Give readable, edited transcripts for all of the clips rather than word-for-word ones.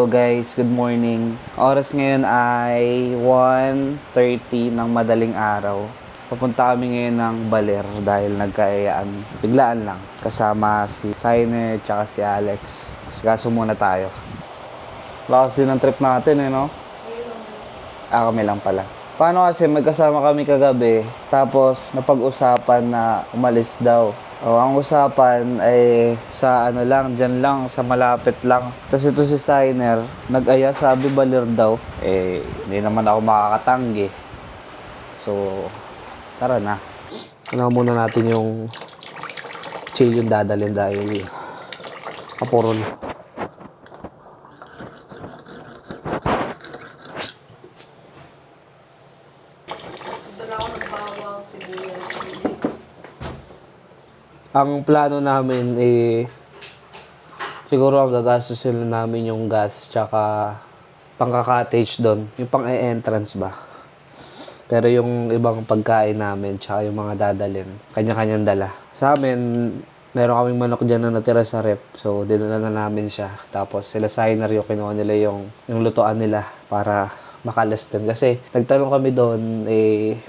Hello guys, good morning. Oras ngayon ay 1:30 ng madaling araw. Papunta kami ngayon ng Baler dahil nagkaayaan. Biglaan lang. Kasama si Signer at si Alex. Sikaso muna tayo. Lakas din ang trip natin no? Kami lang pala. Paano kasi magkasama kami kagabi, tapos napag-usapan na umalis daw. Ang usapan ay sa dyan lang, sa malapit lang. Tapos ito si Signer, nag-aya, sabi Baler daw. Hindi naman ako makakatanggi. So, tara na. Ano muna natin yung chill yung dadalhin dahil kapurol. Ang plano namin siguro ang gagastusin namin yung gas tsaka pangka-cottage doon, yung pang-entrance ba. Pero yung ibang pagkain namin tsaka yung mga dadalhin, kanya-kanyang dala. Sa amin, meron kaming manok dyan na natira sa rep. So, dinala na namin siya. Tapos sila Signer yung kinuha nila yung lutoan nila para makalas din. Kasi nagtanong kami doon,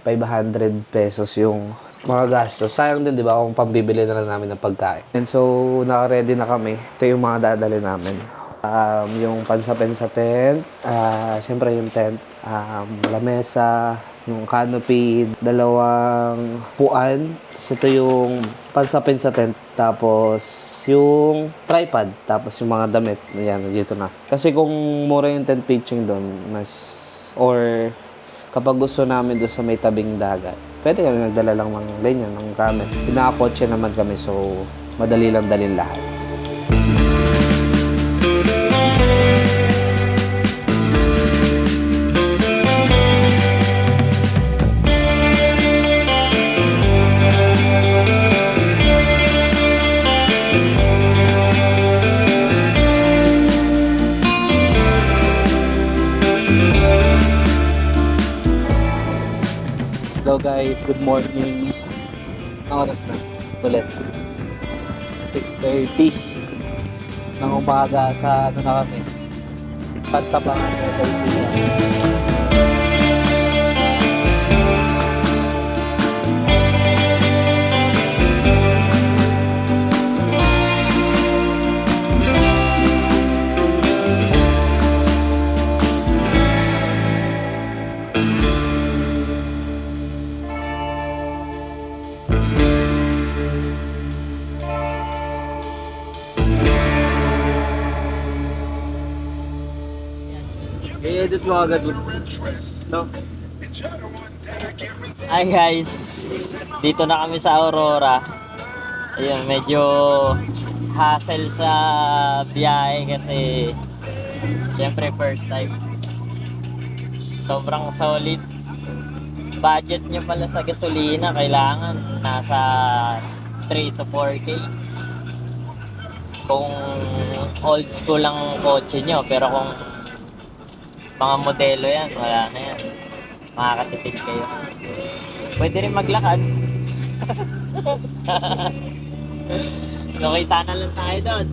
500 pesos yung mga gastos. Sayang din, di ba, kung pambibili na lang namin ng pagkain. And so, naka-ready na kami. Ito yung mga dadali namin. Yung pansapin sa tent, syempre yung tent, lamesa, yung canopy, dalawang puan. Tapos ito yung pansapin sa tent. Tapos yung tripod. Tapos yung mga damit. Ayan, dito na. Kasi kung mura yung tent pitching doon, or kapag gusto namin doon sa may tabing dagat, pwede kami nagdala lang ng ganyan, ng gamit. Pinakakotse naman kami, so madali lang dalhin lahat. Hello guys, good morning. Ang oras na ulit 6:30 ng umaga sa na kami, Pantabangan ng Garcia. I-edit mo agad no? Hi guys, dito na kami sa Aurora. Ayun, medyo hassle sa biyahe kasi syempre first time. Sobrang solid. Budget nyo pala sa gasolina kailangan nasa 3 to 4K kung old school lang kotse nyo, pero kung mga modelo yan, wala na yan. Makakatipid kayo. Pwede rin maglakad. Nakita na lang tayo doon.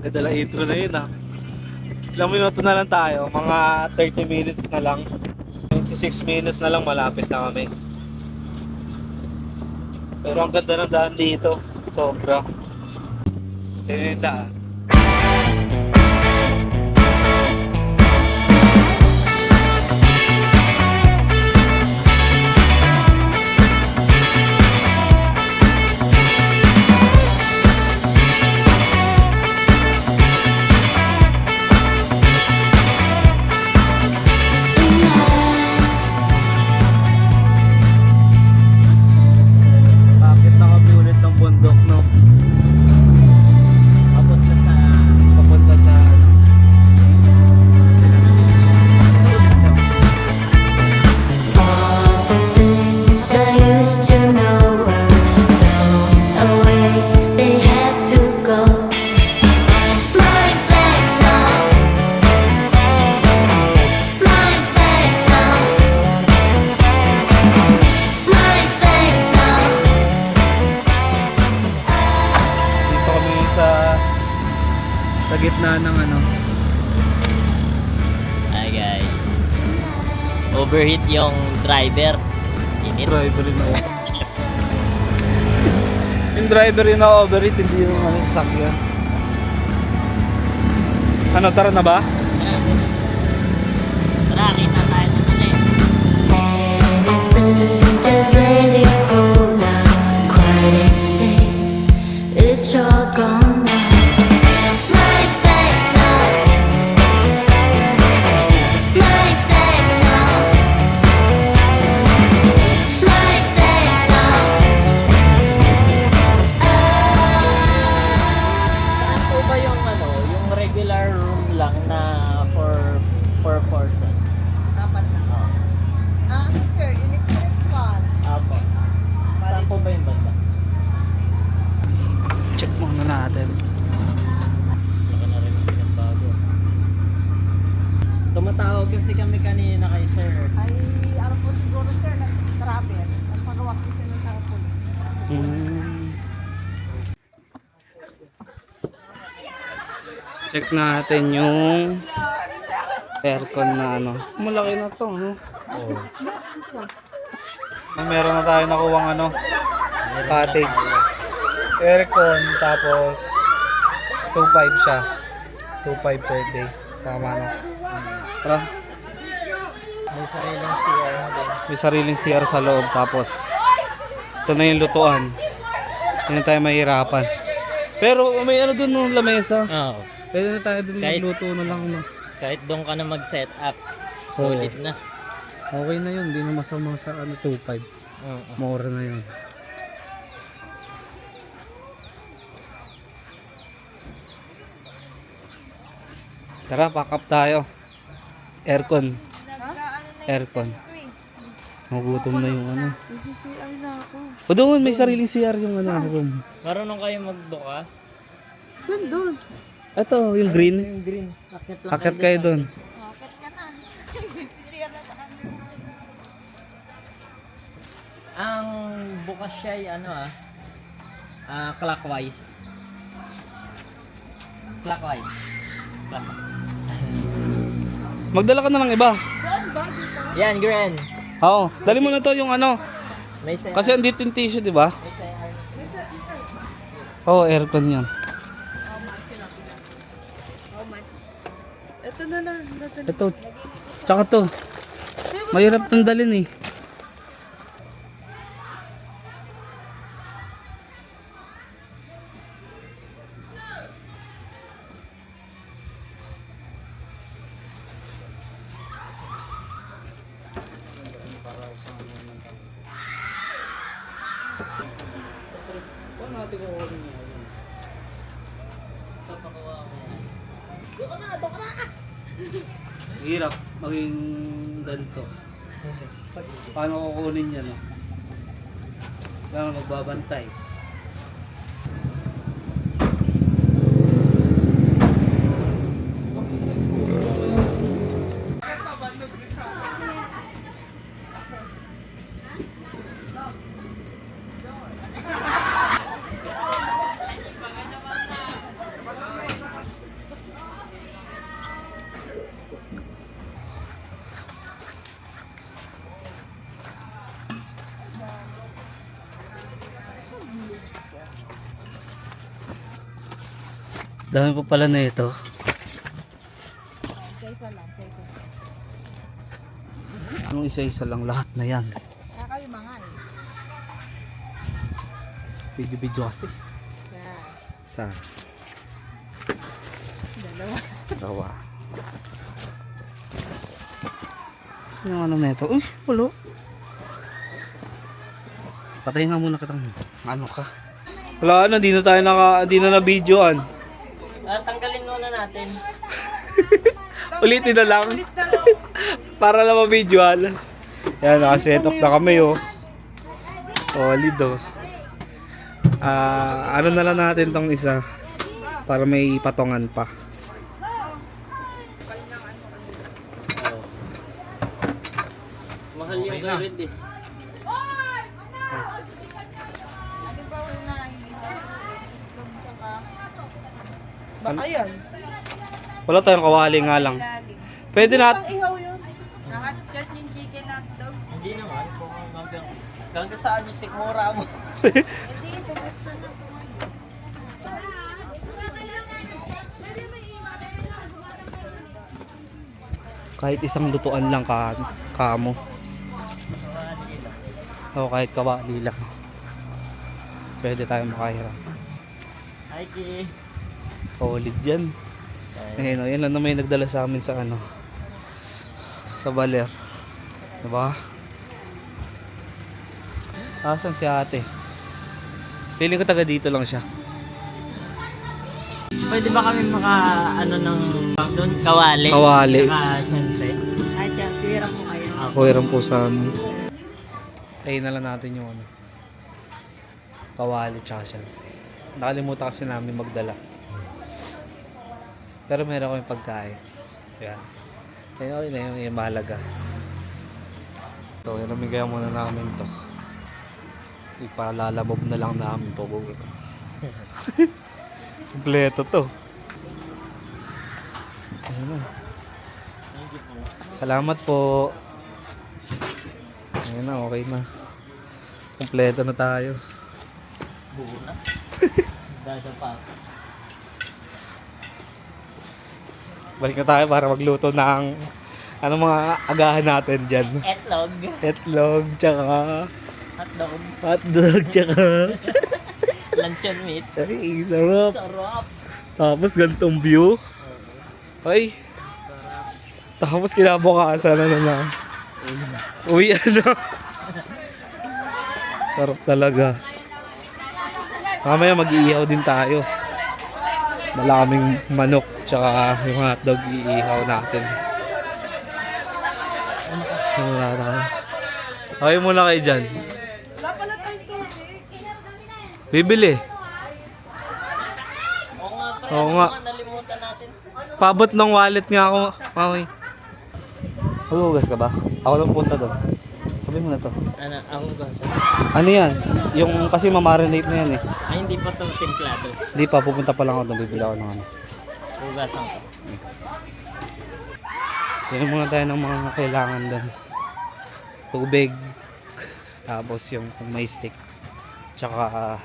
Nadala intro na yun Ilang minuto na lang tayo, mga 30 minutes na lang. 26 minutes na lang, malapit na kami. Pero ang ganda ng daan dito, sobra. Yun yung daan. Bundok, no? Tapos na overheat yung driver. Init. Driver yun na yan. Yung driver yun na overheat, hindi yung sakyan. Ano, tara na ba? Tara, kita tayo sa tali. Just let it go now. Quite insane. It's all gone now. My back now. My back now. My back now. Saan po ba yung yung regular room lang na for person? Dapat na. Sir, electric fan. Apo. Saan po ba yung banda? Check muna natin. Laka na rin yung pinagbago. Tumatawag kasi kami kanina kay sir. Ay, ano po siguro sir, nag-travel. At pagawa ko sila ng tarpon. Check natin yung aircon na ano. Malaki na to, no? Oo. Meron na tayo nakuwang ano, cottage. Aircon, tapos 2.5 siya. 2.5 per day. Tama na. Tara, May sariling CR na din. may sariling CR sa loob. Tapos, ito na yung lutuan. Hindi na tayo mahirapan. Pero may ano dun no, lamesa. Oo. Pwede na tayo dun Kahit- magluto na lang, no? Kahit doon ka na mag-set up. Oo. Solid na. Okay na yun, hindi na masama sa ano, 2.5. Oo. Mura na yun. Tara, pack up tayo. Aircon. Aircon. Magutom na yung ano. CCR na ako. O doon, may sariling CR yung ano, room. Marunong kayo magbukas? Saan doon? Ito, yung green. Yung green. Akit lang Akit kayo doon. Bakit ka na? Ang bukas siya ay clockwise. Clockwise. Clockwise. Magdala ka na ng iba. Yan, Gren. Oo, dali mo na to yung ano. May CR. Kasi andito yung tissue, di ba? May CR. Oo, aircon yan. Ito na lang. Ito. Tsaka to. Mahirap itong dalhin eh. Hirap maging ganito. Paano kukunin yan? No? Kailangan magbabantay. Dami pa pala na ito. Isa lang. Anong isa-isa lang lahat na yan. Kaya kayo mga eh. Video-video kasi. Yan. Sa Dalawa. dalawa. Saan yung ano na ito? Uy, wala. Patayin nga muna kitang ano ka. Wala na, di na na videoan. Tanggalin muna natin. Ulitin na lang. Para lang ma-videoan. Yan, nakaset up na kami oh. Solid oh. Ano na lang natin tong isa. Para may patongan pa. Mahal yung na. grid eh. Ano ba una? Itlog tsaka... Baka yan. Wala tayong kawali nga lang. Lalim. Pwede Pang natin. ihaw yun. Lahat Chat yung chicken hotdog. Hindi naman, kung hanggang saan yung sikmura mo. Hindi, bubuksan na po ngayon. Kahit isang lutuan lang kamo. O kahit kawali lang. Pwede tayo makahiram. Hi, Ki. Solid yan. Ayun o, yan lang naman yung nagdala sa amin sa ano. Sa Baler. Diba? Asan si ate? Feeling ko taga dito lang siya. Pwede ba kami ano ng doon kawali? Kawali. Saka sensei. Ay, chance, hirap mo kayo. Ako hiram po sa amin. Tayo na lang natin yung ano. Kawali tsaka sensei. Nakalimutan kasi namin magdala. Pero meron kami pagkain. Yan. Ayun na yung mahalaga. Ito, inamigay muna namin to. Ipalalamob na lang namin to. Kompleto to. Ayun na. Thank you po. Salamat po. Ayun na, okay na. Kompleto na tayo. Buo na. Dada pa. Balik na tayo para magluto ng ano mga agahan natin dyan. Etlog. Etlog, tsaka Hotdog. hotdog, tsaka Luncheon meat. ay, sarap. Sarap. Tapos ganitong view. Ay. Tapos kinabukasan na. Uy, ano. Sarap talaga. Mamaya mag-iihaw din tayo. Malaming manok tsaka yung hotdog iihaw natin. Wala tayo. Okay muna kayo dyan. Wala pala tayong tubig. Bibili. Oo nga pala. Oo nga. Nalimutan natin. Pabot ng wallet nga ako. Mami. Hugas ka ba? Ako lang punta doon. Sabihin mo na to. Ano, ako ba? Ano yan? Yung kasi mamarinate na yan eh. Ay, hindi pa ito templado. Hindi pa, pupunta pa lang ako doon. Bibili ako ng ano. Hugasan ko. Tignan muna tayo ng mga kailangan doon. Tubig. Tapos yung may stick. Tsaka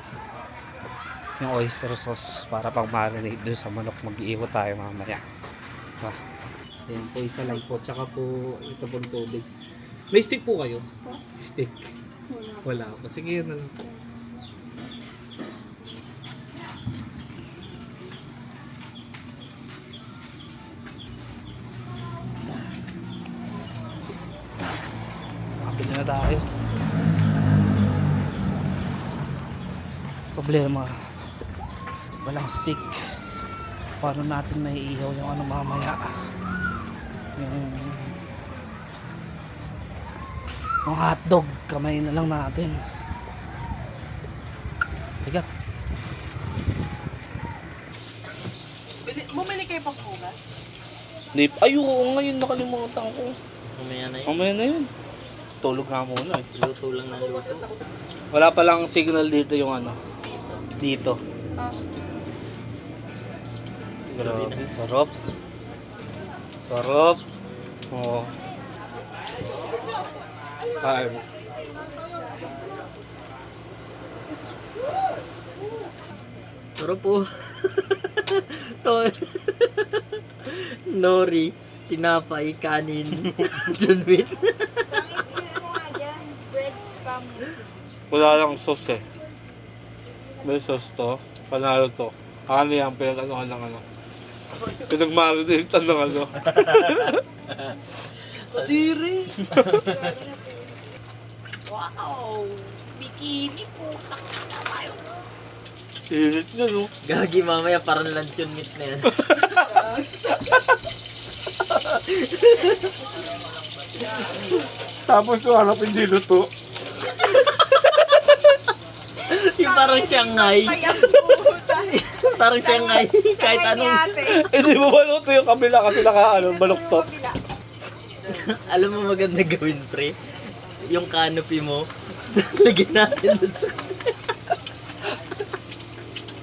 yung oyster sauce para pang marinate doon sa manok. Mag-iiwa tayo mamaya. Ah. Ayan po, isa lang po. Tsaka po ito pong tubig. May stick po kayo? Stick. Wala po. Sige, yun na lang po. Kapili na tayo. Problema. Walang stick. Paano natin naiihaw yung ano mamaya? Yung hotdog, kamay na lang natin. Tigat. Bumili kayo pang hugas? Ay, oo, ngayon nakalimutan ko. Mamaya na yun. Mamaya na yun. Tulog nga muna eh. Luto lang ng luto. Wala palang signal dito yung ano. Dito. Ah. Grabe, sarap. Sarap. Oo. Kain. Sarap po. To. Nori, tinapay, kanin, junwit. Wala lang sauce eh. May sauce to. Panalo to. Ano yan, pinag-anoan ng ano. Pinag-marinate ng ano. Kadiri. Wow! Bikini po. Init na no. Gagi mamaya parang luncheon meat na yan. Tapos ko harap hindi luto. Yung parang Shanghai. Parang Shanghai. Kahit anong. Hindi mo ba luto yung kabila kasi baluktot. Alam mo maganda gawin, pre? Yung canopy mo, lagyan natin dun sa...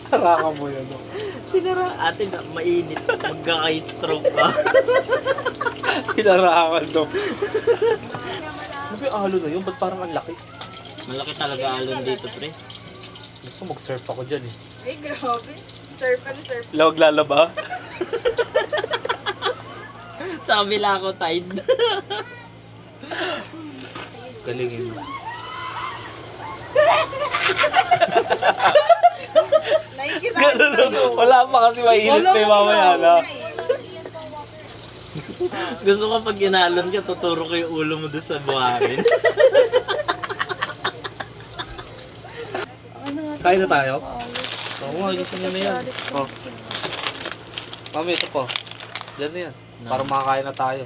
Haraka mo yan. No? Tinara, ate na, mainit. Magka-stroke ka. Hinarangan daw. Ano ba yung alon na yun? Ba't parang ang laki? Malaki talaga alon dito, pre. Gusto mag-surf ako dyan eh. Ay, grabe. Surf and surf. Lawag lalaba? Sa kabila ko, tide. Galingin mo. Nakikita Wala pa kasi mainit pa yung mamaya na. Gusto ko pag inalon ka, tuturo ko yung ulo mo doon sa buhangin. Kain na tayo? Oo nga, gising nyo na yan. Oh. Mami, ito po. Diyan na yan. Para makakain na tayo.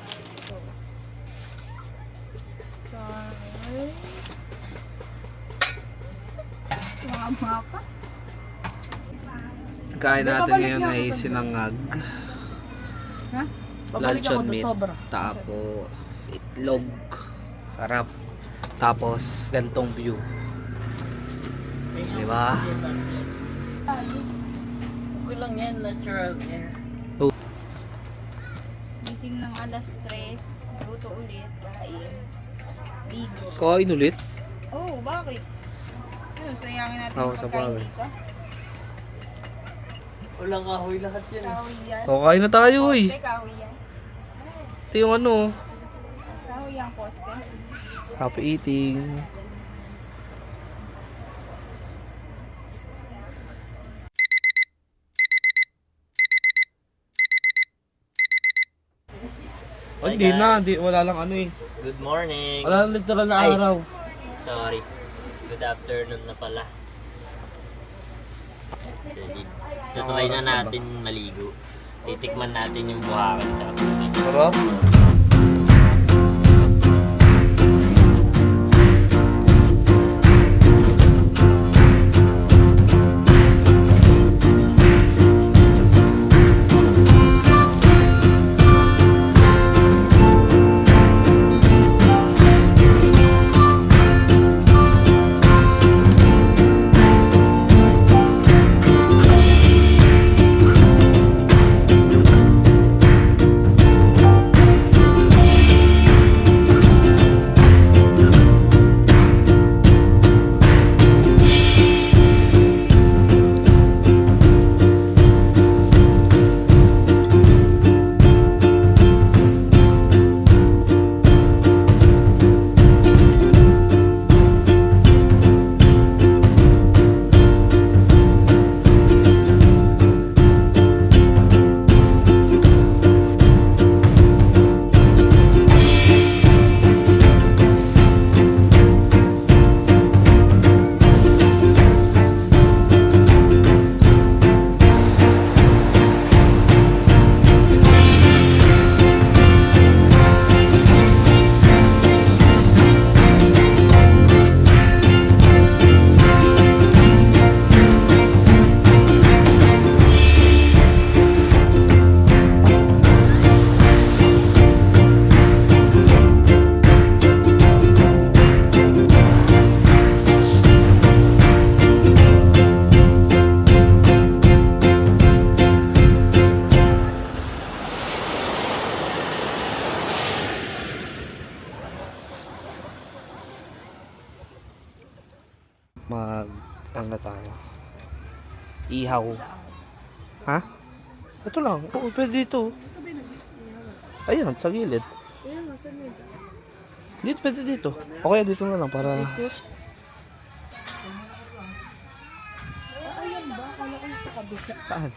mga mapa. Kain natin ngayon ay sinangag. Ha? Babalik ako Luncheon doon meat. sobra. Tapos itlog. Sarap. Tapos gantong view. Diba? Okay lang yan, natural air. Gising ng alas 3. Luto ulit. Kain. Ligo. Kain ulit? Oh, bakit? Ano, sayangin natin Oo, yung sa pagkain bagay. dito? Walang kahoy lahat yan. Kahoy yan. Kain na tayo eh. Poste, kahoy yan. Ito yung ano. Kahoy yung poste. Happy eating. Hi, Hindi na, guys. wala lang ano eh. Good morning. Wala lang literal na Ay. araw. Sorry. Good afternoon na pala. Sige. Tutry na natin maligo. Titikman natin yung buhangin sa pusit. Sarap. Ano tayo? Ihaw. Ha? Ito lang. Oo, pwede dito. Ayan, sa gilid. Dito, pwede dito. O kaya dito na lang para... Ayan ba? Kala ko yung kabisa. Saan?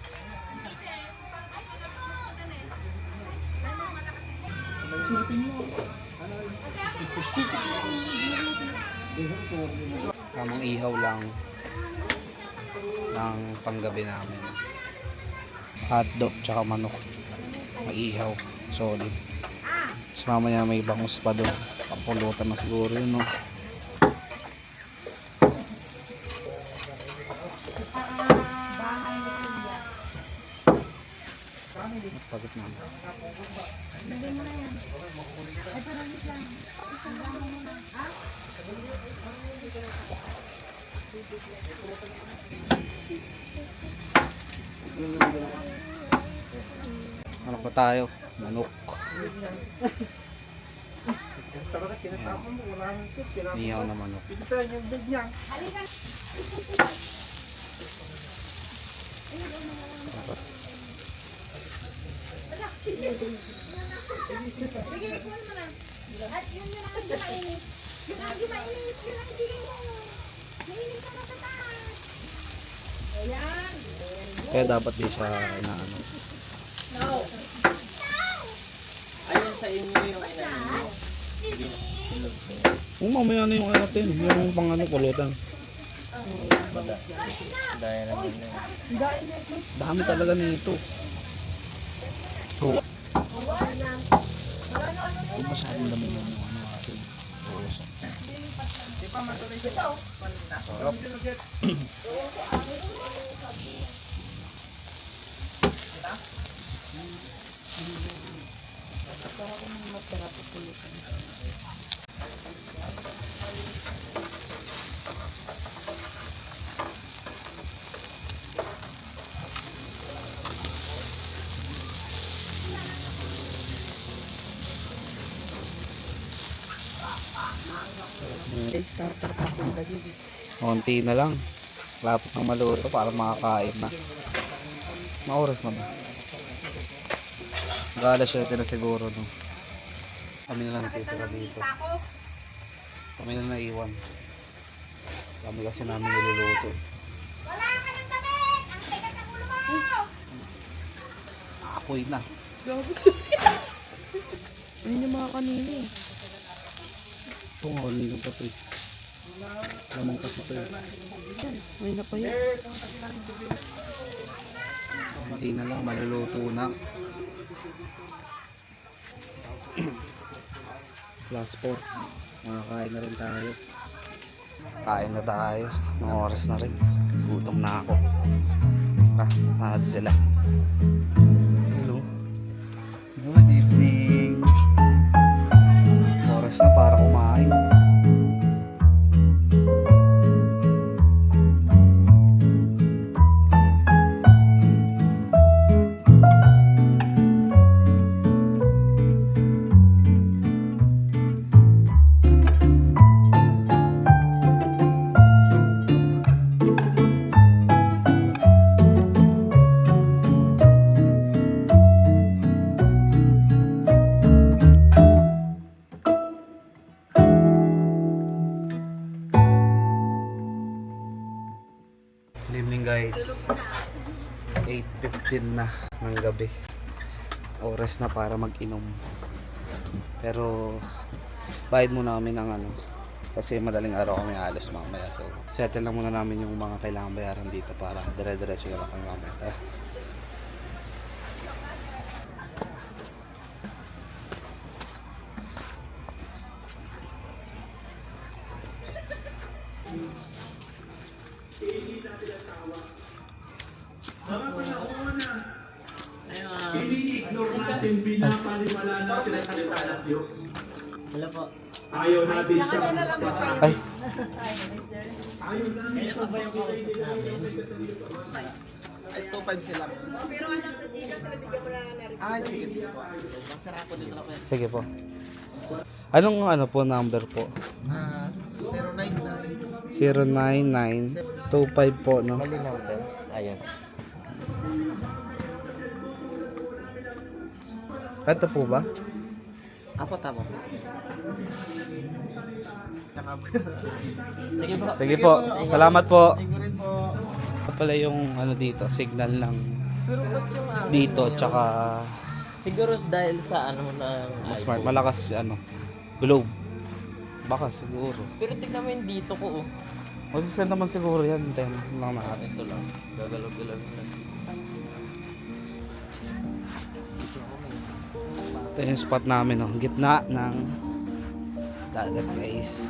Tamang ihaw lang ng panggabi namin. Hotdog tsaka manok. May ihaw. Solid. Tapos mamaya may bangus pa doon. Papulutan na siguro yun, no? Pagod na. Ano pa tayo? Manok. Iyaw na manok. At yun yun ang hindi mainit. Yun ang hindi mainit. Yun ang hindi mo. Mainit ka na sa taas. Ayan. Kaya dapat di siya inaano. Ayun sa inyo yung inaano. Mamaya na yung atin, yung pang ano, pulutan. Daya naman yun. Dami talaga nito. So, masyadong dami ng ano asin. Konti na lang. Lapot ng maluto para makakain na. Maoras na ba? Gala 7 na siguro no. Kami na lang natitira dito. Kami na naiwan. Kami kasi namin niluluto. Wala ka ng damit! Ang tigas ng ulo mo! Apoy na. Ayun yung mga kanina eh. Ito nga, ulit pa ito eh. Lamang kasi ito eh. May na pa yun. Hindi na lang, maluluto na. Plus 4. Makakain na rin tayo. Kain na tayo. Mga oras na rin. Gutom na ako. Nahad sila. Hello. Good evening. Oras na para kumain. Good evening guys. 8:15 na ng gabi. Oras na para mag-inom. Pero bayad muna kami ng ano. Kasi madaling araw kami alis mamaya. So settle lang muna namin yung mga kailangan bayaran dito para dire-diretso na lang kami mamaya. Tara. Wala po. Ay, Kaya pa ba yung kausap namin? Ay, 2.5 sila. Pero anak sa tita, sila bigyan mo lang na rin. Ay, sige, sige po. Magsara ko dito na po. sige po. Anong ano po number po? 099. 09925 po no. Mali number. Ayun. Ito po ba? Apo, tama. Sige po. Sige po. Salamat po. Sige rin po. Ito pala yung ano dito, signal ng dito tsaka Siguro dahil sa ano ng smart malakas ano globe. Baka siguro. Pero tignan mo yung dito ko oh. Masisend naman siguro yan 10 lang natin. Ito lang. Gagalaw-galaw lang. Ito yung spot namin no, gitna ng dagat guys.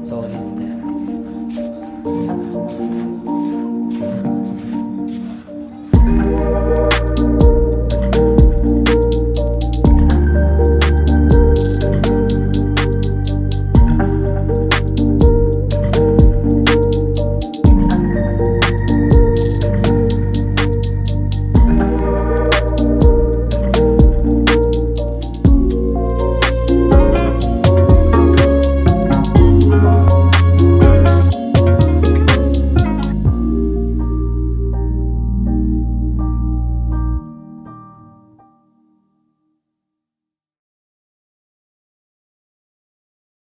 So